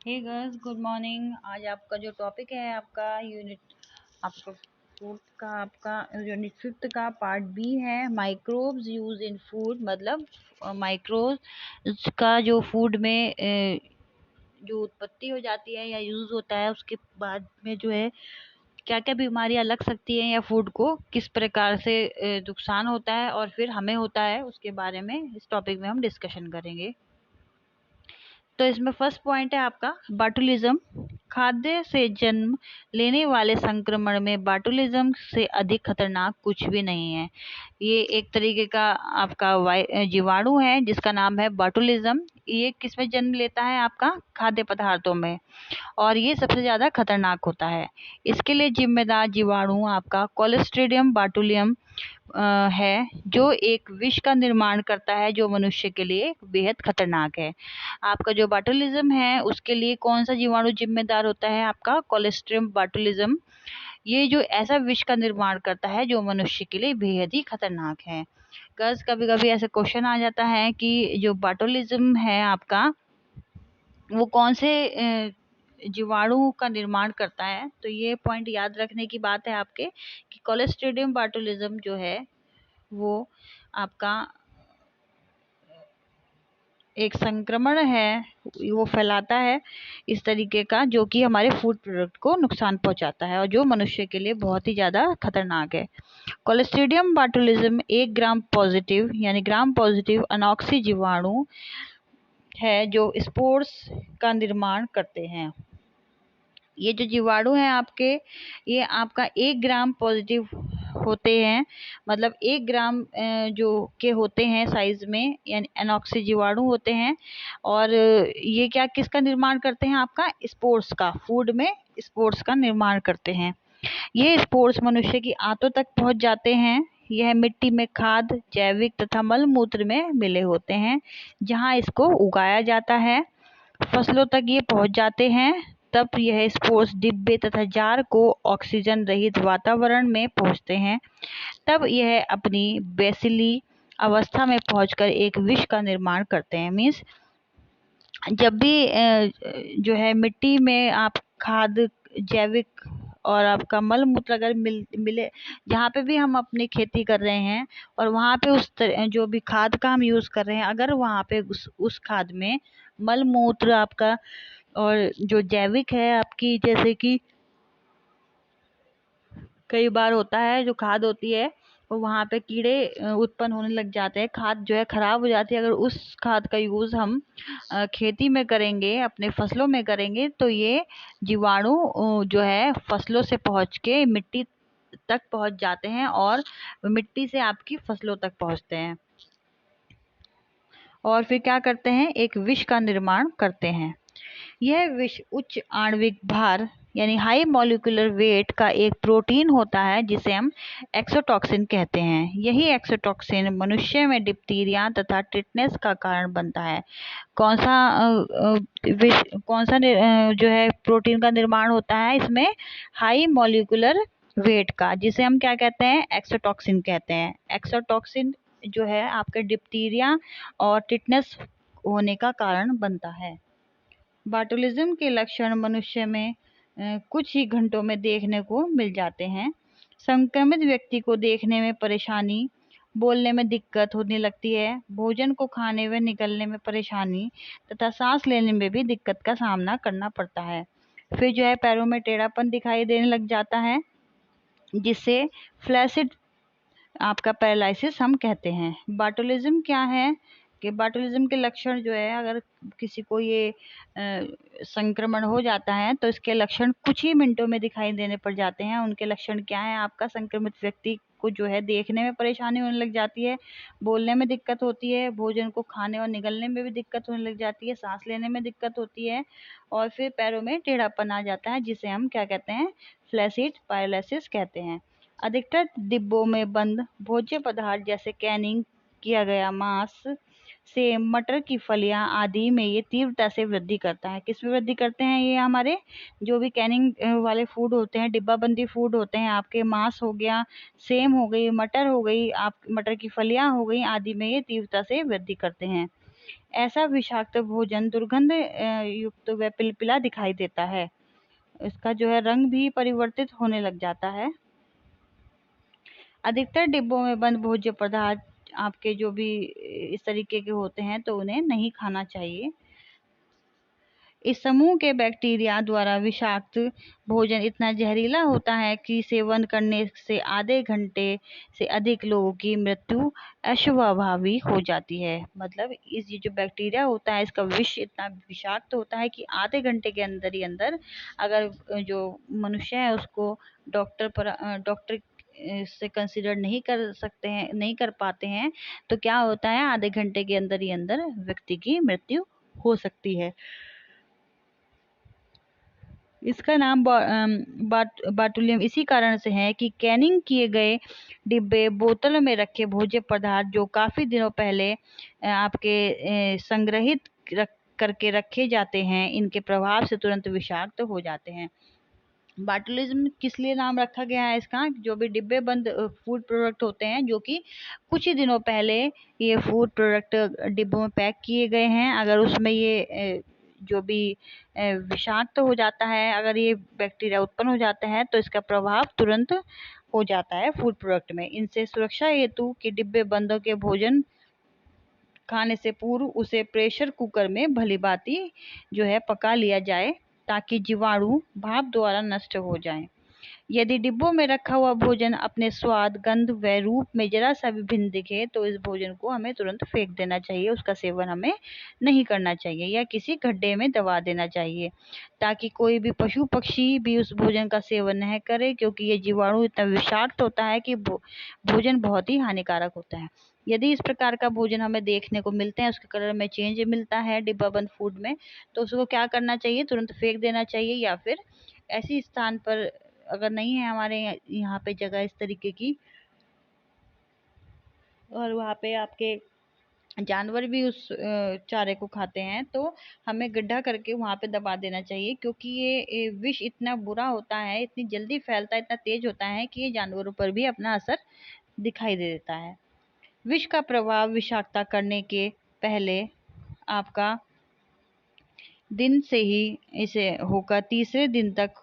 हे girls, good morning. आज आपका जो टॉपिक है आपका फूड का आपका यूनिट फिफ्थ का पार्ट बी है, माइक्रोब्स यूज इन फूड। मतलब माइक्रोब्स का जो फूड में जो उत्पत्ति हो जाती है या यूज होता है, उसके बाद में जो है क्या क्या बीमारियां लग सकती हैं या फूड को किस प्रकार से नुकसान होता है और फिर हमें होता है, उसके बारे में इस टॉपिक में हम डिस्कशन करेंगे। तो इसमें फर्स्ट पॉइंट है आपका बाटुलिज्म। खाद्य से जन्म लेने वाले संक्रमण में बाटुलिज्म से अधिक खतरनाक कुछ भी नहीं है। ये एक तरीके का आपका जीवाणु है जिसका नाम है बाटुलिज्म। ये किसमें जन्म लेता है? आपका खाद्य पदार्थों में, और ये सबसे ज्यादा खतरनाक होता है। इसके लिए जिम्मेदार जीवाणु आपका कोलेस्ट्रीडियम बाटुलियम है, जो एक विष का निर्माण करता है जो मनुष्य के लिए बेहद खतरनाक है। आपका जो बाटुलिज्म है उसके लिए कौन सा जीवाणु जिम्मेदार होता है? आपका कोलेस्ट्रियम बाटुलिज्म। ये जो ऐसा विष का निर्माण करता है जो मनुष्य के लिए बेहद ही खतरनाक है। गर्ल्स, कभी कभी ऐसा क्वेश्चन आ जाता है कि जो बाटुलिज्म है आपका, वो कौन से जीवाणु का निर्माण करता है। तो ये पॉइंट याद रखने की बात है आपके कि कोलेस्ट्रीडियम बाटुलिज्म जो है वो आपका एक संक्रमण है, वो फैलाता है इस तरीके का, जो कि हमारे फूड प्रोडक्ट को नुकसान पहुंचाता है और जो मनुष्य के लिए बहुत ही ज़्यादा खतरनाक है। कोलेस्ट्रीडियम बाटुलिज्म एक ग्राम पॉजिटिव यानी ग्राम पॉजिटिव अनॉक्सी जीवाणु है जो स्पोर्स का निर्माण करते हैं। ये जो जीवाणु हैं आपके, ये आपका 1 ग्राम पॉजिटिव होते हैं। मतलब 1 ग्राम जो के होते हैं साइज में, यानी एनॉक्सी जीवाणु होते हैं। और ये क्या किसका निर्माण करते हैं? आपका स्पोर्स का, फूड में स्पोर्स का निर्माण करते हैं। ये स्पोर्स मनुष्य की आंतों तक पहुंच जाते हैं। यह मिट्टी में खाद, जैविक तथा मल मूत्र में मिले होते हैं जहां इसको उगाया जाता है। फसलों तक ये पहुंच जाते हैं। तब यह स्पोर्स डिब्बे तथा जार को ऑक्सीजन रहित वातावरण में पहुंचते हैं। तब यह अपनी बेसिली अवस्था में पहुंचकर एक विष का निर्माण करते हैं। मीन्स जब भी जो है मिट्टी में आप खाद, जैविक और आपका मल मूत्र अगर मिले, जहाँ पे भी हम अपनी खेती कर रहे हैं और वहाँ पे जो भी खाद का हम यूज कर रहे हैं, अगर वहाँ पे उस खाद में मल मूत्र आपका और जो जैविक है आपकी, जैसे कि कई बार होता है जो खाद होती है वो वहाँ पे कीड़े उत्पन्न होने लग जाते हैं, खाद जो है खराब हो जाती है। अगर उस खाद का यूज हम खेती में करेंगे, अपने फसलों में करेंगे, तो ये जीवाणु जो है फसलों से पहुंच के मिट्टी तक पहुंच जाते हैं और मिट्टी से आपकी फसलों तक पहुंचते हैं और फिर क्या करते हैं? एक विष का निर्माण करते हैं। यह विष उच्च आणविक भार यानी हाई मॉलिक्यूलर वेट का एक प्रोटीन होता है जिसे हम एक्सोटॉक्सिन कहते हैं। यही एक्सोटॉक्सिन मनुष्य में डिप्थीरिया तथा टिटनेस का कारण बनता है। कौन सा जो है प्रोटीन का निर्माण होता है इसमें? हाई मॉलिक्यूलर वेट का, जिसे हम क्या कहते हैं? एक्सोटॉक्सिन कहते हैं। एक्सोटॉक्सिन जो है आपके डिप्थीरिया और टिटनेस होने का कारण बनता है। बाटुलिज्म के लक्षण मनुष्य में कुछ ही घंटों में देखने को मिल जाते हैं। संक्रमित व्यक्ति को देखने में परेशानी, बोलने में दिक्कत होने लगती है, भोजन को खाने व निगलने में परेशानी तथा सांस लेने में भी दिक्कत का सामना करना पड़ता है। फिर जो है पैरों में टेढ़ापन दिखाई देने लग जाता है, जिससे फ्लैसिड आपका पैरालिसिस हम कहते हैं। बाटुलिज्म क्या है कि बाटुलिज्म के लक्षण जो है, अगर किसी को ये संक्रमण हो जाता है तो इसके लक्षण कुछ ही मिनटों में दिखाई देने पड़ जाते हैं। उनके लक्षण क्या है? आपका संक्रमित व्यक्ति को जो है देखने में परेशानी होने लग जाती है, बोलने में दिक्कत होती है, भोजन को खाने और निगलने में भी दिक्कत होने लग जाती है, सांस लेने में दिक्कत होती है और फिर पैरों में टेढ़ापन आ जाता है, जिसे हम क्या कहते हैं? फ्लैसिड पैरालिसिस कहते हैं। अधिकतर डिब्बों में बंद भोज्य पदार्थ जैसे कैनिंग किया गया मांस, सेम, मटर की फलियां आदि में ये तीव्रता से वृद्धि करता है। किस में वृद्धि करते हैं? ये हमारे जो भी कैनिंग वाले फूड होते हैं, डिब्बाबंदी फूड होते हैं, आपके मांस हो गया, सेम हो गई, मटर हो गई, आप मटर की फलियां हो गई आदि में ये तीव्रता से वृद्धि करते हैं। ऐसा विषाक्त भोजन दुर्गंध युक्त व पिलपिला दिखाई देता है। इसका जो है रंग भी परिवर्तित होने लग जाता है। अधिकतर डिब्बों में बंद भोज्य पदार्थ आपके जो भी इस तरीके के होते हैं तो उन्हें नहीं खाना चाहिए। इस समूह के बैक्टीरिया द्वारा विषाक्त भोजन इतना जहरीला होता है कि सेवन करने से आधे घंटे से अधिक लोगों की मृत्यु अश्वभावी हो जाती है। मतलब ये जो बैक्टीरिया होता है इसका विष इतना विषाक्त होता है कि आधे घंटे के अंदर ही अंदर अगर जो मनुष्य है उसको डॉक्टर से कंसिडर नहीं कर सकते हैं, नहीं कर पाते हैं, तो क्या होता है आधे घंटे के अंदर ही अंदर व्यक्ति की मृत्यु हो सकती है। इसका नाम बाटुलियम इसी कारण से है कि कैनिंग किए गए डिब्बे बोतल में रखे भोज्य पदार्थ जो काफी दिनों पहले आपके संग्रहित करके रखे जाते हैं, इनके प्रभाव से तुरंत विषाक्त हो जाते हैं। बाटुलिज्म किस लिए नाम रखा गया है इसका? जो भी डिब्बे बंद फूड प्रोडक्ट होते हैं जो कि कुछ ही दिनों पहले ये फूड प्रोडक्ट डिब्बों में पैक किए गए हैं, अगर उसमें ये जो भी विषाक्त हो जाता है, अगर ये बैक्टीरिया उत्पन्न हो जाता है तो इसका प्रभाव तुरंत हो जाता है फूड प्रोडक्ट में। इनसे सुरक्षा हेतु कि डिब्बे बंदों के भोजन खाने से पूर्व उसे प्रेशर कुकर में भलीभांति जो है पका लिया जाए ताकि जीवाणु भाप द्वारा नष्ट हो जाएं। यदि डिब्बों में रखा हुआ भोजन अपने स्वाद, गंध व रूप में जरा सा भी भिन्न दिखे तो इस भोजन को हमें तुरंत फेंक देना चाहिए, उसका सेवन हमें नहीं करना चाहिए या किसी गड्ढे में दबा देना चाहिए ताकि कोई भी पशु पक्षी भी उस भोजन का सेवन न करे, क्योंकि ये जीवाणु इतना विषाक्त होता है कि भोजन बहुत ही हानिकारक होता है। यदि इस प्रकार का भोजन हमें देखने को मिलते हैं, उसके कलर में चेंज मिलता है डिब्बा बंद फूड में, तो उसको क्या करना चाहिए? तुरंत फेंक देना चाहिए या फिर ऐसी स्थान पर अगर नहीं है हमारे यहाँ पे जगह इस तरीके की और वहाँ पे आपके जानवर भी उस चारे को खाते हैं तो हमें गड्ढा करके वहाँ पे दबा देना चाहिए, क्योंकि ये विष इतना बुरा होता है, इतनी जल्दी फैलता है, इतना तेज होता है कि ये जानवरों पर भी अपना असर दिखाई दे देता है। विष का प्रभाव विषाक्तता करने के पहले आपका दिन से ही इसे होकर तीसरे दिन तक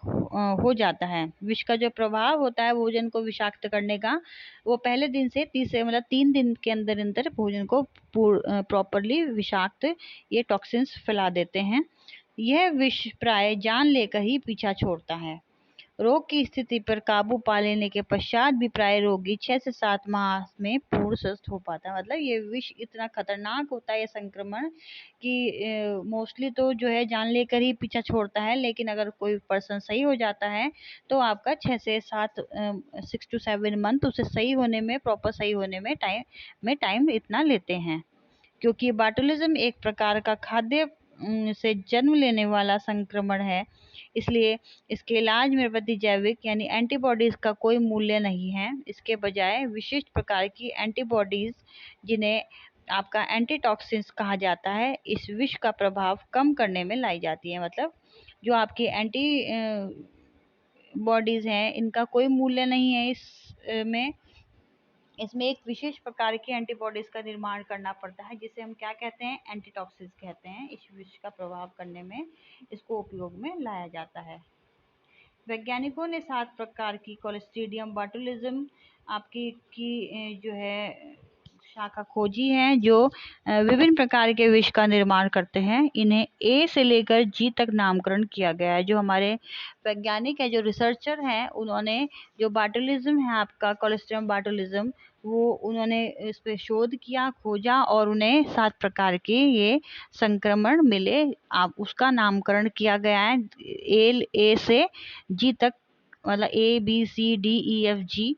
हो जाता है। विष का जो प्रभाव होता है भोजन को विषाक्त करने का, वो पहले दिन से तीसरे मतलब 3 दिन के अंदर अंदर भोजन को प्रॉपरली विषाक्त ये टॉक्सिन्स फैला देते हैं। यह विष प्राय जान लेकर ही पीछा छोड़ता है। रोग की स्थिति पर काबू पा लेने के पश्चात भी प्राय रोगी 6 से 7 माह में पूर्ण स्वस्थ हो पाता है। मतलब ये विष इतना खतरनाक होता है ये संक्रमण कि मोस्टली तो जो है जान लेकर ही पीछा छोड़ता है, लेकिन अगर कोई पर्सन सही हो जाता है तो आपका 6 से 7 6 to 7 मंथ उसे सही होने में, प्रॉपर सही होने में टाइम इतना लेते हैं। क्योंकि बाटुलिज्म एक प्रकार का खाद्य से जन्म लेने वाला संक्रमण है, इसलिए इसके इलाज में प्रतिजैविक यानी एंटीबॉडीज का कोई मूल्य नहीं है। इसके बजाय विशिष्ट प्रकार की एंटीबॉडीज, जिन्हें आपका एंटीटॉक्सिन्स कहा जाता है, इस विष का प्रभाव कम करने में लाई जाती है। मतलब जो आपकी एंटी बॉडीज हैं इनका कोई मूल्य नहीं है इसमें एक विशेष प्रकार की एंटीबॉडीज का निर्माण करना पड़ता है, जिसे हम क्या कहते हैं? एंटीटॉक्सिन्स कहते हैं। इस विष का प्रभाव करने में इसको उपयोग में लाया जाता है। वैज्ञानिकों ने 7 प्रकार की क्लोस्ट्रीडियम बाटुलिज्म आपकी जो है शाखा खोजी है, जो विभिन्न प्रकार के विष का निर्माण करते हैं। इन्हें ए से लेकर जी तक नामकरण किया गया है। जो हमारे वैज्ञानिक है, जो रिसर्चर हैं, उन्होंने जो बाटुलिज्म है आपका क्लोस्ट्रीडियम बाटुलिज्म, वो उन्होंने इस पे शोध किया, खोजा और उन्हें 7 प्रकार के ये संक्रमण मिले। आप उसका नामकरण किया गया है ए से जी तक, मतलब ABCDEFG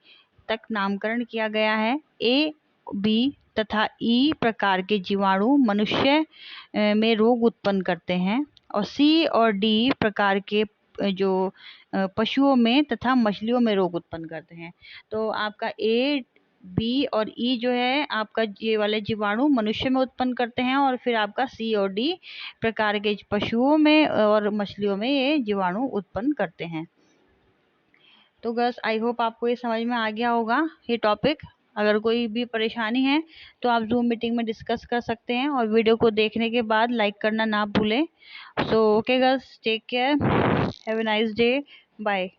तक नामकरण किया गया है। ए, बी तथा ई प्रकार के जीवाणु मनुष्य में रोग उत्पन्न करते हैं और सी और डी प्रकार के जो पशुओं में तथा मछलियों में रोग उत्पन्न करते हैं। तो आपका ए, बी और ई जो है आपका ये वाले जीवाणु मनुष्य में उत्पन्न करते हैं, और फिर आपका सी और डी प्रकार के पशुओं में और मछलियों में ये जीवाणु उत्पन्न करते हैं। तो बस आई होप आपको ये समझ में आ गया होगा ये टॉपिक। अगर कोई भी परेशानी है तो आप जूम मीटिंग में डिस्कस कर सकते हैं, और वीडियो को देखने के बाद लाइक करना ना भूलें। So okay girls, take care, have a nice day, bye.